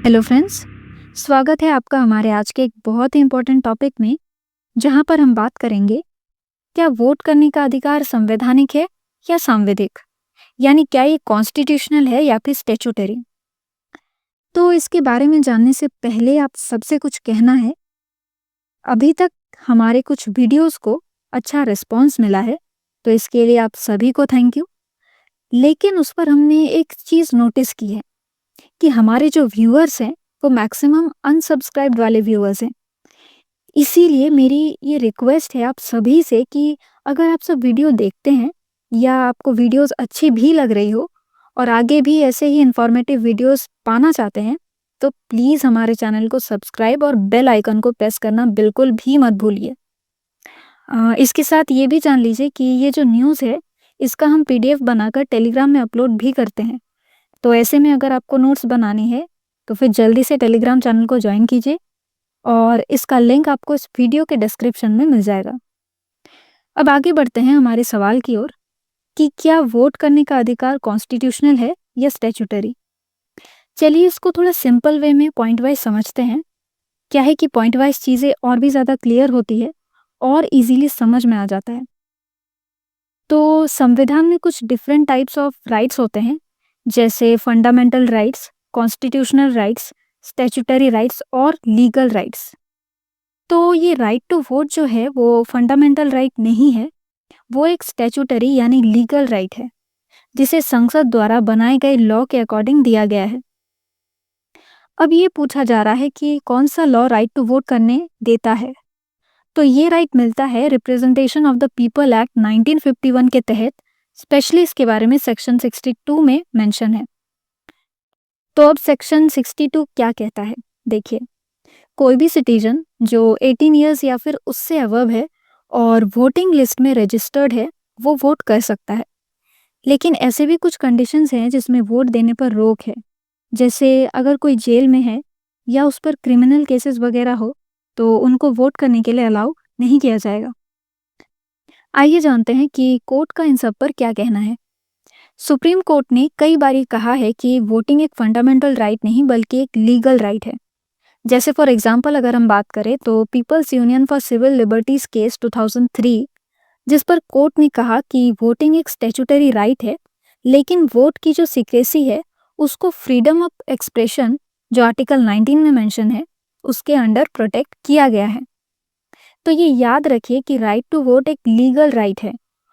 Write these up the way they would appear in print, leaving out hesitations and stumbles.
Hello friends, स्वागत है आपका हमारे आज के एक बहुत ही इम्पोर्टेंट टॉपिक में, जहां पर हम बात करेंगे क्या वोट करने का अधिकार संवैधानिक है या सांविधिक, यानी क्या ये कॉन्स्टिट्यूशनल है या फिर स्टैट्यूटरी। तो इसके बारे में जानने से पहले आप सबसे कुछ कहना है। अभी तक हमारे कुछ वीडियोस को अच्छा रिस्पॉन्स मिला है, तो इसके लिए आप सभी को थैंक यू। लेकिन उस पर हमने एक चीज़ नोटिस की है कि हमारे जो व्यूअर्स हैं वो मैक्सिमम अनसब्सक्राइब्ड वाले व्यूअर्स हैं। इसीलिए मेरी ये रिक्वेस्ट है आप सभी से कि अगर आप सब वीडियो देखते हैं या आपको वीडियोस अच्छी भी लग रही हो और आगे भी ऐसे ही इंफॉर्मेटिव वीडियोस पाना चाहते हैं, तो प्लीज़ हमारे चैनल को सब्सक्राइब और बेल आइकन को प्रेस करना बिल्कुल भी मत भूलिए। इसके साथ ये भी जान लीजिए कि ये जो न्यूज़ है इसका हम पीडीएफ बनाकर टेलीग्राम में अपलोड भी करते हैं। तो ऐसे में अगर आपको नोट्स बनानी है तो फिर जल्दी से टेलीग्राम चैनल को ज्वाइन कीजिए और इसका लिंक आपको इस वीडियो के डिस्क्रिप्शन में मिल जाएगा। अब आगे बढ़ते हैं हमारे सवाल की ओर कि क्या वोट करने का अधिकार कॉन्स्टिट्यूशनल है या स्टैट्यूटरी। चलिए इसको थोड़ा सिंपल वे में पॉइंट वाइज समझते हैं। क्या है कि पॉइंट वाइज चीज़ें और भी ज़्यादा क्लियर होती है और इजीली समझ में आ जाता है। तो संविधान में कुछ डिफरेंट टाइप्स ऑफ राइट्स होते हैं, जैसे fundamental rights, constitutional rights, statutory rights और लीगल राइट्स। तो ये राइट टू वोट जो है वो फंडामेंटल राइट नहीं है, वो एक स्टैट्यूटरी यानी लीगल राइट है, जिसे संसद द्वारा बनाए गए लॉ के अकॉर्डिंग दिया गया है। अब ये पूछा जा रहा है कि कौन सा लॉ राइट टू वोट करने देता है। तो ये राइट मिलता है representation of the people act 1951 के तहत। स्पेशली इसके बारे में सेक्शन 62 में मेंशन है। तो अब सेक्शन 62 क्या कहता है, देखिए, कोई भी सिटीजन जो 18 ईयर्स या फिर उससे अबव है और वोटिंग लिस्ट में रजिस्टर्ड है, वो वोट कर सकता है। लेकिन ऐसे भी कुछ कंडीशंस हैं जिसमें वोट देने पर रोक है, जैसे अगर कोई जेल में है या उस पर क्रिमिनल केसेस वगैरह हो तो उनको वोट करने के लिए अलाउ नहीं किया जाएगा। आइए जानते हैं कि कोर्ट का इन सब पर क्या कहना है। सुप्रीम कोर्ट ने कई बार ये कहा है कि वोटिंग एक फंडामेंटल राइट नहीं बल्कि एक लीगल राइट है। जैसे फॉर एग्जांपल अगर हम बात करें तो People's Union for Civil Liberties case 2003, जिस पर कोर्ट ने कहा कि वोटिंग एक स्टैट्यूटरी राइट है, लेकिन वोट की जो सीक्रेसी है उसको फ्रीडम ऑफ एक्सप्रेशन जो आर्टिकल 19 में मेंशन है उसके अंडर प्रोटेक्ट किया गया है। तो ये याद रखिए कि राइट टू वोट एक लीगल राइट है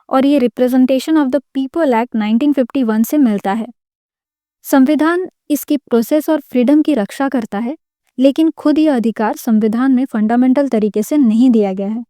और ये representation of the people act 1951 से मिलता है। संविधान इसकी प्रोसेस और फ्रीडम की रक्षा करता है, लेकिन खुद यह अधिकार संविधान में फंडामेंटल तरीके से नहीं दिया गया है।